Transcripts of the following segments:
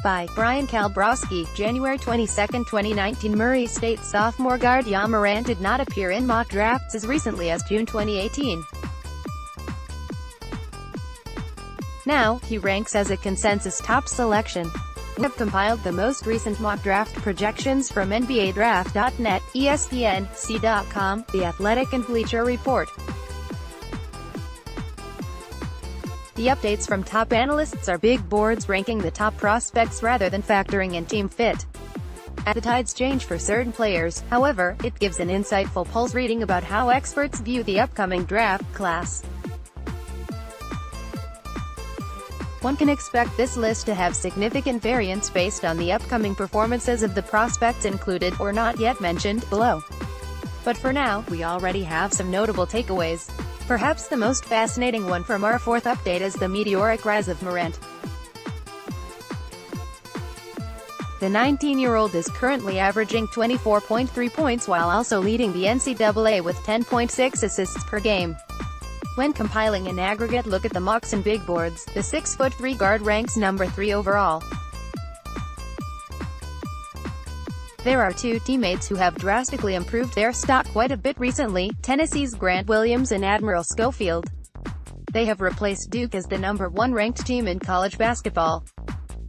by Bryan Kalbrosky, January 22, 2019. Murray State sophomore guard Ja Morant did not appear in mock drafts as recently as June 2018. Now, he ranks as a consensus top selection. We have compiled the most recent mock draft projections from NBADraft.net, ESPN, C.com, The Athletic and Bleacher Report. The updates from top analysts are big boards ranking the top prospects rather than factoring in team fit. As the tides change for certain players, however, it gives an insightful pulse reading about how experts view the upcoming draft class. One can expect this list to have significant variance based on the upcoming performances of the prospects included, or not yet mentioned, below. But for now, we already have some notable takeaways. Perhaps the most fascinating one from our fourth update is the meteoric rise of Morant. The 19-year-old is currently averaging 24.3 points while also leading the NCAA with 10.6 assists per game. When compiling an aggregate look at the mocks and big boards, the 6'3" guard ranks number 3 overall. There are two teammates who have drastically improved their stock quite a bit recently, Tennessee's Grant Williams and Admiral Schofield. They have replaced Duke as the number 1 ranked team in college basketball.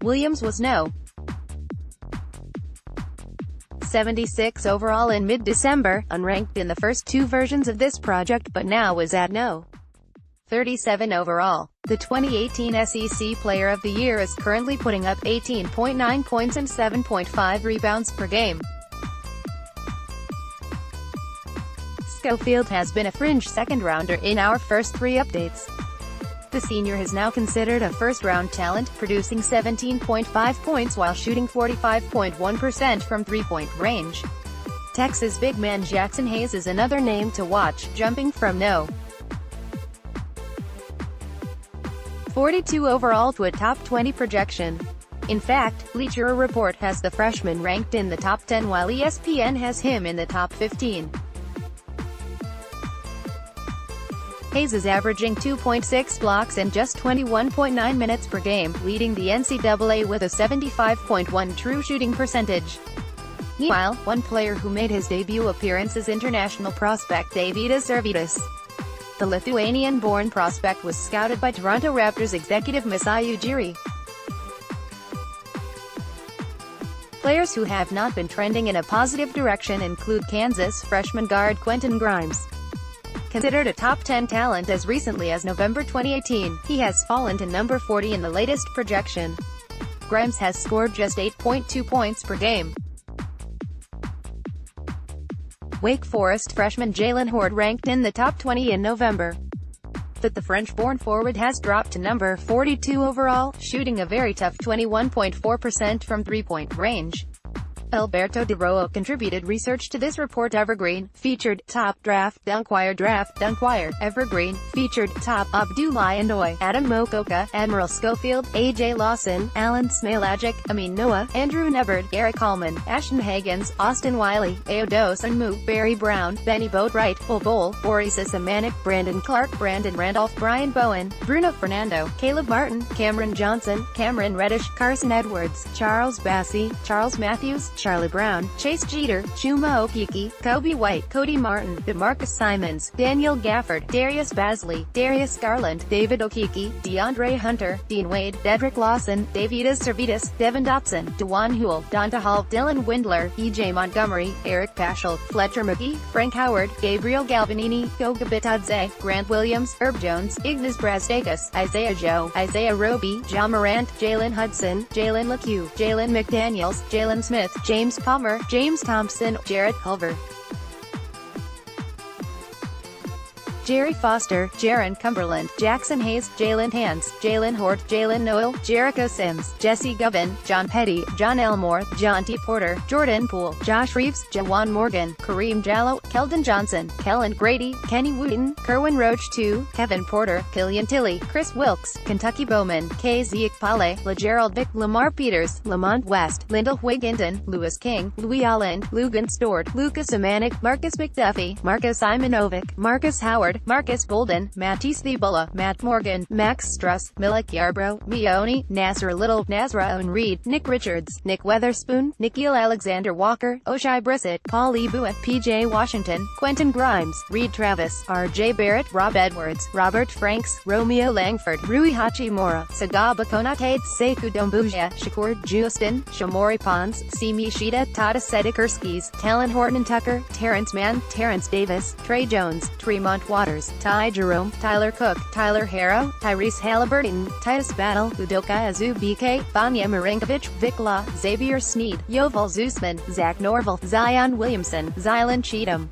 Williams was no. 76 overall in mid-December, unranked in the first two versions of this project, but now is at no. 37 overall. The 2018 SEC Player of the Year is currently putting up 18.9 points and 7.5 rebounds per game. Schofield has been a fringe second-rounder in our first 3 updates. The senior is now considered a first-round talent, producing 17.5 points while shooting 45.1% from three-point range. Texas big man Jaxson Hayes is another name to watch, jumping from no. 42 overall to a top 20 projection. In fact, Bleacher Report has the freshman ranked in the top 10 while ESPN has him in the top 15. Hayes is averaging 2.6 blocks and just 21.9 minutes per game, leading the NCAA with a 75.1 true shooting percentage. Meanwhile, one player who made his debut appearance is international prospect Deividas Sirvydis. The Lithuanian-born prospect was scouted by Toronto Raptors executive Masai Ujiri. Players who have not been trending in a positive direction include Kansas freshman guard Quentin Grimes. Considered a top 10 talent as recently as November 2018, he has fallen to number 40 in the latest projection. Grimes has scored just 8.2 points per game. Wake Forest freshman Jalen Horde ranked in the top 20 in November. But the French-born forward has dropped to number 42 overall, shooting a very tough 21.4% from three-point range. Alberto De Roa contributed research to this report. Evergreen featured top draft Dunquire. Evergreen featured top Abdoulaye Ndoye, Adam Mokoka, Admiral Schofield, AJ Lawson, Alan Smilagic, Amin Noah, Andrew Nebbard, Eric Allman, Ashton Hagens, Austin Wiley, Aodos Unmu, Barry Brown, Benny Boatwright, Bol Bol, Boris Isamanik, Brandon Clark, Brandon Randolph, Brian Bowen, Bruno Fernando, Caleb Martin, Cameron Johnson, Cameron Reddish, Carson Edwards, Charles Bassey, Charles Matthews, Charlie Brown, Chase Jeter, Chuma Okeke, Kobe White, Cody Martin, DeMarcus Simons, Daniel Gafford, Darius Bazley, Darius Garland, David Okeke, DeAndre Hunter, Dean Wade, Dedrick Lawson, Deividas Sirvydis, Devin Dotson, DeJuan Huell, Donta Hall, Dylan Windler, E.J. Montgomery, Eric Paschal, Fletcher McGee, Frank Howard, Gabriel Galvanini, Goga Bitadze, Grant Williams, Herb Jones, Ignas Brazdeikis, Isaiah Joe, Isaiah Roby, Ja Morant, Jalen Hudson, Jalen LeCue, Jalen McDaniels, Jalen Smith, James Palmer, James Thompson, Jared Culver, Jerry Foster, Jaron Cumberland, Jaxson Hayes, Jalen Hands, Jalen Horde, Jalen Noel, Jericho Sims, Jesse Govan, John Petty, John Elmore, John T. Porter, Jordan Poole, Josh Reeves, Jawan Morgan, Kareem Jallow, Keldon Johnson, Kellen Grady, Kenny Wooten, Kerwin Roach II, Kevin Porter, Killian Tilly, Chris Wilkes, Kentucky Bowman, K. Pale, LaGerald Vick, Lamar Peters, Lamont West, Lyndall Wigginton, Lewis King, Louis Allen, Lugan Stewart, Lucas Amanek, Marcus McDuffie, Marcus Simonovic, Marcus Howard, Howard, Marcus Bolden, Matisse Thiebaula, Matt Morgan, Max Struss, Milik Yarbrough, Mioni, Nasser Little, Nazraouen Reed, Nick Richards, Nick Weatherspoon, Nikhil Alexander-Walker, Oshai Brissett, Paul Ibua, PJ Washington, Quentin Grimes, Reed Travis, R.J. Barrett, Rob Edwards, Robert Franks, Romeo Langford, Rui Hachimura, Sagaba Konate, Sekou Doumbouya, Shakur Juiston, Shamori Pons, Simi Shida, Tadas Sedikurskis, Talon Horton-Tucker, Terrence Mann, Terrence Davis, Trey Jones, Tremont Waters, Ty Jerome, Tyler Cook, Tyler Harrow, Tyrese Halliburton, Titus Battle, Udoka Azubuike, Vanya Marinkovic, Vic Law, Xavier Sneed, Yovel Zeusman, Zach Norville, Zion Williamson, Zylan Cheatham.